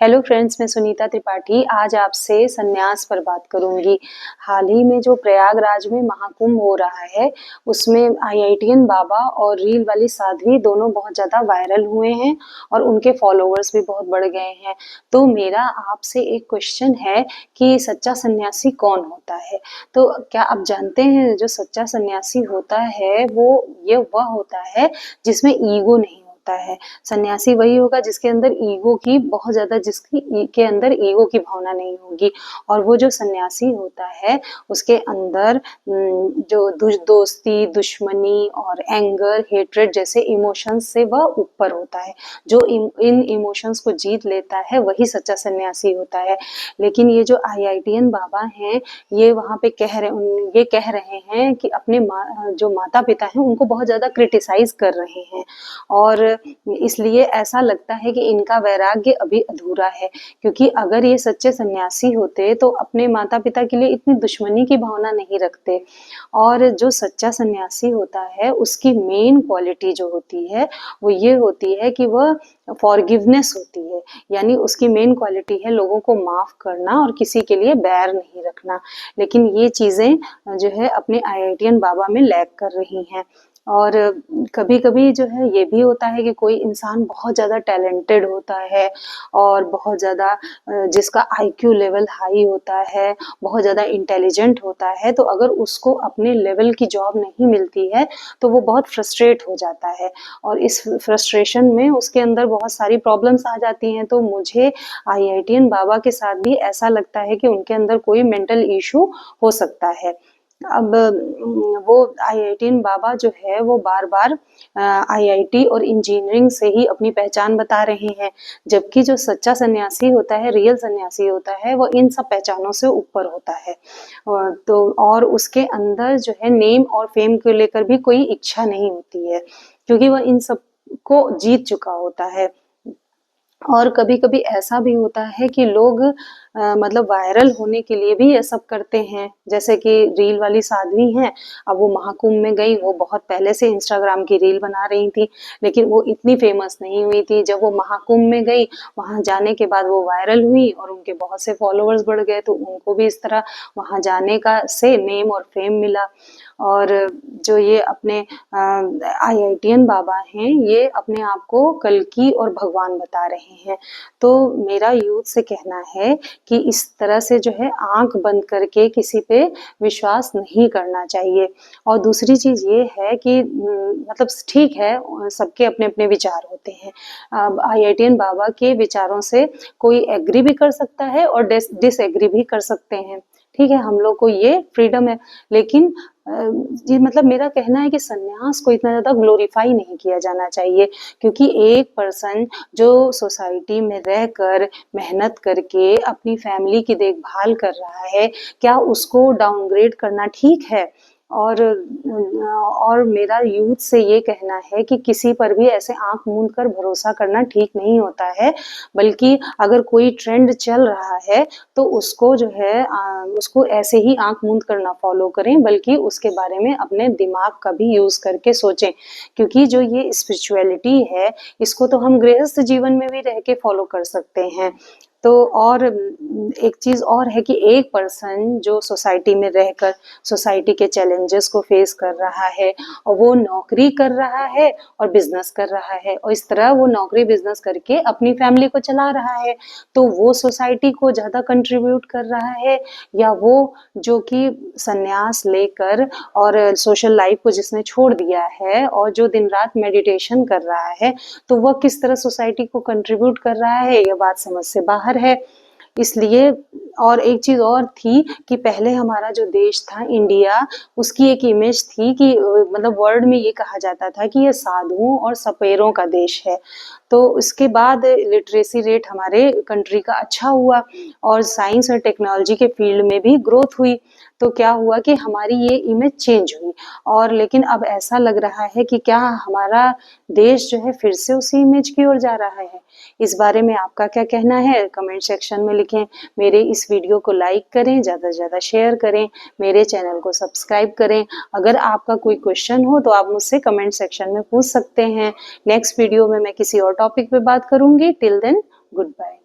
Hello friends, मैं सुनीता त्रिपाठी आज आपसे संन्यास पर बात करूंगी। हाल ही में जो प्रयागराज में महाकुंभ हो रहा है उसमें आईआईटीएन बाबा और रील वाली साध्वी दोनों बहुत ज़्यादा वायरल हुए हैं और उनके फॉलोअर्स भी बहुत बढ़ गए हैं। तो मेरा आपसे एक क्वेश्चन है कि सच्चा सन्यासी कौन होता है? तो क्या आप जानते हैं जो सच्चा सन्यासी होता है वह होता है जिसमें ईगो नहीं होता है। सन्यासी वही होगा जिसके अंदर ईगो की बहुत ज्यादा के अंदर ईगो की भावना नहीं होगी। और वो जो सन्यासी होता है उसके अंदर जो दोस्ती, दुश्मनी और एंगर, हेट्रेड जैसे इमोशंस से वह ऊपर होता है। जो इन इमोशंस को जीत लेता है वही सच्चा सन्यासी होता है। लेकिन ये जो आईआईटीएन बाबा हैं ये वहाँ पे कह रहे हैं कि अपने जो माता पिता हैं उनको बहुत ज्यादा क्रिटिसाइज कर रहे हैं और इसलिए ऐसा लगता है कि इनका वैराग्य अभी अधूरा है। क्योंकि अगर ये सच्चे सन्यासी होते तो अपने माता पिता के लिए इतनी दुश्मनी की भावना नहीं रखते। और जो सच्चा सन्यासी होता है उसकी मेन क्वालिटी जो होती है वो ये होती है कि वह फॉरगिवनेस होती है। यानी उसकी मेन क्वालिटी है लोगों को माफ करना और किसी के लिए बैर नहीं रखना। लेकिन ये चीजें जो है अपने आईआईटीएन बाबा में लैक कर रही हैं। और कभी-कभी जो है ये भी होता है कि कोई इंसान बहुत ज़्यादा टैलेंटेड होता है और बहुत ज़्यादा जिसका आईक्यू लेवल हाई होता है, बहुत ज़्यादा इंटेलिजेंट होता है, तो अगर उसको अपने लेवल की जॉब नहीं मिलती है तो वो बहुत फ्रस्ट्रेट हो जाता है और इस फ्रस्ट्रेशन में उसके अंदर बहुत सारी प्रॉब्लम्स आ जाती हैं। तो मुझे आईआईटीएन बाबा के साथ भी ऐसा लगता है कि उनके अंदर कोई मेंटल इशू हो सकता है। अब वो आईआईटीएन बाबा जो है वो बार-बार आईआईटी और इंजीनियरिंग से ही अपनी पहचान बता रहे हैं। जबकि जो सच्चा सन्यासी होता है, रियल सन्यासी होता है, वो इन सब पहचानों से ऊपर होता है। और उसके अंदर जो है नेम और फेम को लेकर भी कोई इच्छा नहीं होती है, क्योंकि वह इन सब को जीत चुका होता है। और कभी-कभी ऐसा भी होता है कि लोग मतलब वायरल होने के लिए भी ये सब करते हैं। जैसे कि रील वाली साध्वी हैं, अब वो महाकुंभ में गई, वो बहुत पहले से इंस्टाग्राम की रील बना रही थी, लेकिन वो इतनी फेमस नहीं हुई थी। जब वो महाकुंभ में गई, वहाँ जाने के बाद वो वायरल हुई और उनके बहुत से फॉलोअर्स बढ़ गए, तो उनको भी इस तरह वहाँ जाने का से नेम और फेम मिला। और जो ये अपने आईआईटीएन बाबा हैं, ये अपने आप को कल्कि और भगवान बता रहे हैं। तो मेरा यूथ से कहना है कि इस तरह से जो है आंख बंद करके किसी पे विश्वास नहीं करना चाहिए। और दूसरी चीज ये है कि मतलब ठीक है, सबके अपने अपने विचार होते हैं। अब आईआईटीएन बाबा के विचारों से कोई एग्री भी कर सकता है और डिसएग्री भी कर सकते हैं। ठीक है, हम लोग को ये फ्रीडम है। लेकिन ये मतलब मेरा कहना है कि सन्यास को इतना ज्यादा ग्लोरीफाई नहीं किया जाना चाहिए। क्योंकि एक पर्सन जो सोसाइटी में रहकर मेहनत करके अपनी फैमिली की देखभाल कर रहा है, क्या उसको डाउनग्रेड करना ठीक है? और मेरा यूथ से ये कहना है कि किसी पर भी ऐसे आंख मूंद कर भरोसा करना ठीक नहीं होता है। बल्कि अगर कोई ट्रेंड चल रहा है तो उसको जो है उसको ऐसे ही आंख मूंद कर ना फॉलो करें, बल्कि उसके बारे में अपने दिमाग का भी यूज करके सोचें। क्योंकि जो ये स्पिरिचुअलिटी है इसको तो हम गृहस्थ जीवन में भी रह के फॉलो कर सकते हैं। तो और एक चीज और है कि एक पर्सन जो सोसाइटी में रहकर सोसाइटी के चैलेंजेस को फेस कर रहा है और वो नौकरी कर रहा है और बिजनेस कर रहा है, और इस तरह वो नौकरी बिजनेस करके अपनी फैमिली को चला रहा है, तो वो सोसाइटी को ज्यादा कंट्रीब्यूट कर रहा है या वो जो कि संन्यास लेकर और सोशल लाइफ को जिसने छोड़ दिया है और जो दिन रात मेडिटेशन कर रहा है, तो वह किस तरह सोसाइटी को कंट्रीब्यूट कर रहा है, यह बात समझ से बाहर है। इसलिए और एक चीज और थी कि पहले हमारा जो देश था इंडिया, उसकी एक इमेज थी कि मतलब वर्ल्ड में ये कहा जाता था कि ये साधुओं और सपेरों का देश है। तो उसके बाद लिटरेसी रेट हमारे कंट्री का अच्छा हुआ और साइंस और टेक्नोलॉजी के फील्ड में भी ग्रोथ हुई। तो क्या हुआ कि हमारी ये इमेज चेंज हुई। और लेकिन अब ऐसा लग रहा है कि क्या हमारा देश जो है फिर से उसी इमेज की ओर जा रहा है? इस बारे में आपका क्या कहना है? कमेंट सेक्शन में लिखें। मेरे इस वीडियो को लाइक करें, ज़्यादा से ज़्यादा शेयर करें, मेरे चैनल को सब्सक्राइब करें। अगर आपका कोई क्वेश्चन हो तो आप मुझसे कमेंट सेक्शन में पूछ सकते हैं। नेक्स्ट वीडियो में मैं किसी और टॉपिक पे बात करूंगी। Till then, good bye.